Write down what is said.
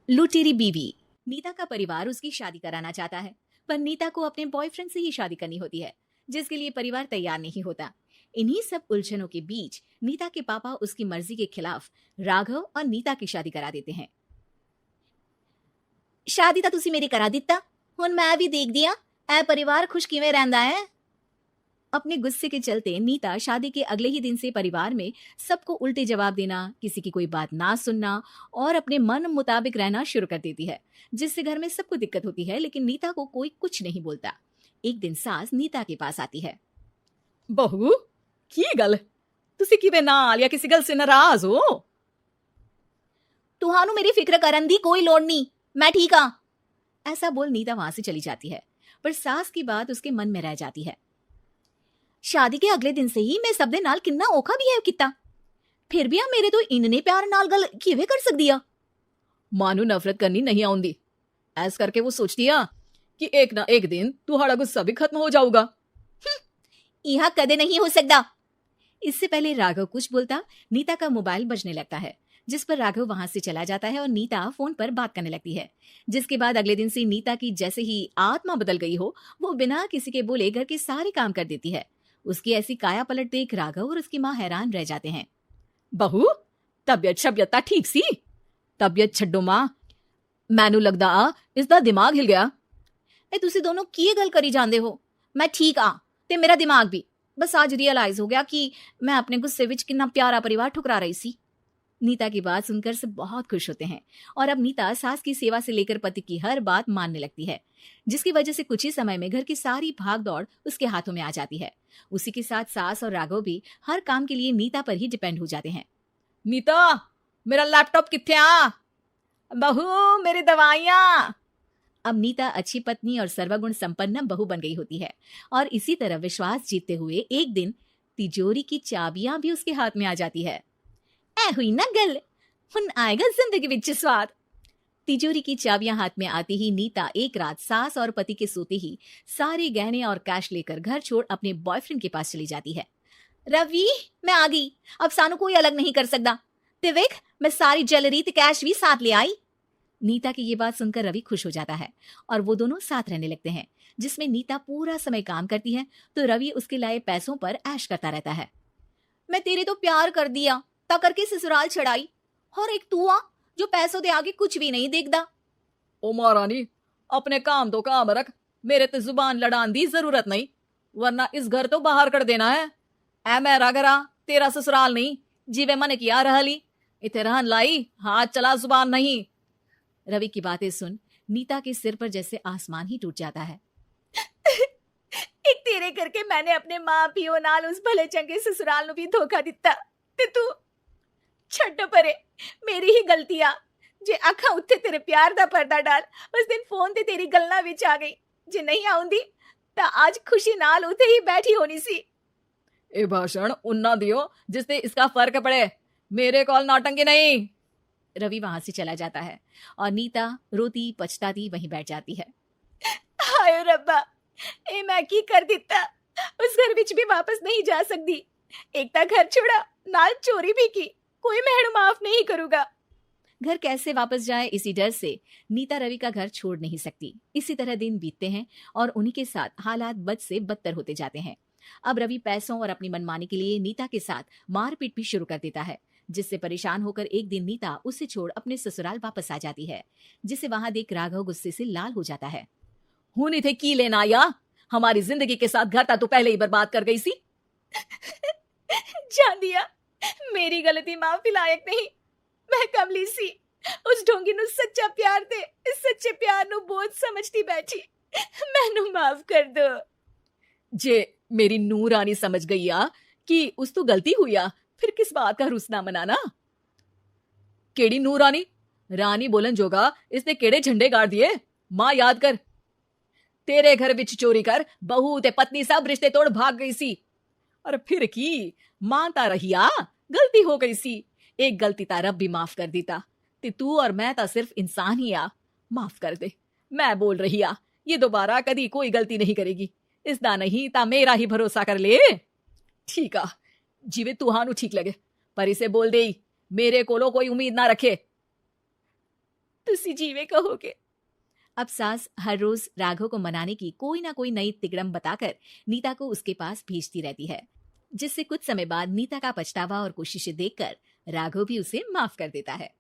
लुटेरी बीवी। नीता का परिवार उसकी शादी कराना चाहता है, पर नीता को अपने बॉयफ्रेंड से ही शादी करनी होती है, जिसके लिए परिवार तैयार नहीं होता। इन्हीं सब उलझनों के बीच नीता के पापा उसकी मर्जी के खिलाफ राघव और नीता की शादी करा देते हैं। शादी तो तुसी मेरी करा दिता, हुन मैं भी देख दिया ए परिवार खुश किवें रहंदा है। अपने गुस्से के चलते नीता शादी के अगले ही दिन से परिवार में सबको उल्टे जवाब देना, किसी की कोई बात ना सुनना और अपने मन मुताबिक रहना शुरू कर देती है, जिससे घर में सबको दिक्कत होती है, लेकिन नीता को कोई कुछ नहीं बोलता। एक दिन सास नीता के पास आती है। बहू की गल, तुसी किवें नाल या किसी गल से नाराज हो? तुहानू मेरी फिक्र करन दी कोई लोड़ नहीं, मैं ठीक हाँ। ऐसा बोल नीता वहां से चली जाती है, पर सास की बात उसके मन में रह जाती है। शादी के अगले दिन से ही मैं सब दे नाल किन्ना औखा बिहेव किता, फिर भी मेरे तो इन्ने प्यार नाल गल किवें कर सकदी आ। मानू नफरत करनी नहीं आउंदी, ऐस करके वो सोचती है कि एक ना एक दिन तुम्हारा गुस्सा भी खत्म हो जाऊगा। यह कदे नहीं हो सकता। इससे पहले राघव कुछ बोलता, नीता का मोबाइल बजने लगता है, जिस पर राघव वहां से चला जाता है और नीता फोन पर बात करने लगती है। जिसके बाद अगले दिन से नीता की जैसे ही आत्मा बदल गई हो, वो बिना किसी के बोले घर के सारे काम कर देती है। उसकी ऐसी काया पलट देख राघव और उसकी माँ हैरान रह जाते हैं। बहू तबियत शबियत ठीक सी? तबियत छड्डो मां, मैनू लगदा इसदा दिमाग हिल गया। तुसी दोनों की गल करी जांदे हो, मैं ठीक आ ते मेरा दिमाग भी। बस आज रियलाइज हो गया कि मैं अपने गुस्से विच कितना प्यारा परिवार ठुकरा रही सी। नीता की बात सुनकर सब बहुत खुश होते हैं और अब नीता सास की सेवा से लेकर पति की हर बात मानने लगती है, जिसकी वजह से कुछ ही समय में घर की सारी भाग दौड़ उसके हाथों में आ जाती है। उसी के साथ सास और राघव भी हर काम के लिए नीता पर ही डिपेंड हो जाते हैं। नीता मेरा लैपटॉप किथे आ? बहू मेरी दवाइयां। अब नीता अच्छी पत्नी और सर्वगुण संपन्न बहू बन गई होती है और इसी तरह विश्वास जीतते हुए एक दिन तिजोरी की चाबियां भी उसके हाथ में आ जाती है। ऐ हुई ना गल, हुन आएगा जिंदगी विच स्वाद। तिजोरी की चाबियां हाथ में आती ही नीता एक रात सास और पति के सोते ही सारे गहने और कैश लेकर घर छोड़ अपने बॉयफ्रेंड के पास चली जाती है। रवि मैं आ गई, अब सानू कोई अलग नहीं कर सकता। ते वेख मैं सारी ज्वेलरी ते कैश भी साथ ले आई। नीता की ये बात सुनकर रवि खुश हो जाता है और वो दोनों साथ रहने लगते हैं, जिसमें नीता पूरा समय काम करती है तो रवि उसके लाए पैसों पर ऐश करता रहता है। मैं तेरे तो प्यार कर दिया ता करके ससुराल छड़ाई, और एक तू आ जो पैसों दे आगे कुछ भी नहीं देखदा। ओ महारानी अपने काम तो काम रख, मेरे ते जुबान लड़ान दी जरूरत नहीं, वरना इस घर तो बाहर कर देना है। ऐ मेरा घरा तेरा ससुराल नहीं, जीवे मन किया रहली इथे रहन लाई, हाथ चला जुबान नहीं। रवि की बातें सुन नीता के सिर पर जैसे आसमान ही टूट जाता है। एक तेरे करके मैंने अपने मां पियो नाल उस भले चंगे ससुराल नु भी धोखा दिता ते तू छड्ड परे, मेरी ही गलती आ जे अखा उत्थे तेरे प्यार दा पर्दा डाल उस दिन फोन ते तेरी गल्ला विच आ गई। जे नहीं आउंदी ता आज खुशी नाल उथे ही बैठी होनी सी। ए भाषण उन्ना दियो जिससे इसका फर्क पड़े, मेरे कॉल नौटंकी नहीं। रवि वहां से चला जाता है और नीता रोती पछताती वहीं बैठ जाती है। हाय रब्बा, ए मैं की कर दिता, उस घर विच भी वापस नहीं जा सकती। एक ता घर छोड़ा नाल चोरी भी की, कोई मेहणु माफ नहीं करूंगा। घर कैसे वापस जाए इसी डर से नीता रवि का घर छोड़ नहीं सकती। इसी तरह दिन बीतते हैं और उन्हीं के साथ हालात बद से बदतर होते जाते हैं। अब रवि पैसों और अपनी मनमानी के लिए नीता के साथ मारपीट भी शुरू कर देता है, जिससे परेशान होकर एक दिन नीता उसे छोड़ अपने ससुराल वापस आ जाती है, जिसे वहां देख राघव गुस्से से लाल हो जाता है। हुनी थे की लेना या हमारी जिंदगी के साथ घर तो पहले ही बर्बाद कर गई सी। जान दिया, मेरी गलती माफी लायक नहीं। मैं कमली सी उस ढोंगी नु सच्चा प्यार दे इस सच्चे प्यार नु बोझ समझती बैठी, मैनू माफ कर दो। जे मेरी नूर रानी समझ गई आ कि उस तो गलती हुई आ, फिर किस बात का रुसना मनाना। केड़ी नूर रानी? रानी बोलन जोगा इसने केड़े झंडे गाड़ दिए, मां याद कर। तेरे घर विच चोरी कर बहू ते पत्नी सब रिश्ते तोड़ भाग गई सी, और फिर की मानता रहिया गलती हो गई सी। एक गलती ता रब भी माफ कर देता, ते तू और मैं ता सिर्फ इंसान ही आ। माफ कर दे, मैं बोल रही आ ये दोबारा कदी कोई गलती नहीं करेगी। इसदा नहीं ता मेरा ही भरोसा कर ले। ठीक आ, जिवे तुहानू ठीक लगे, पर इसे बोल दे मेरे कोलो कोई उम्मीद ना रखे। तुसी जीवे कहोगे। अब सास हर रोज राघव को मनाने की कोई ना कोई नई तिकड़म बताकर नीता को उसके पास भेजती रहती है, जिससे कुछ समय बाद नीता का पछतावा और कोशिशें देखकर राघव भी उसे माफ कर देता है।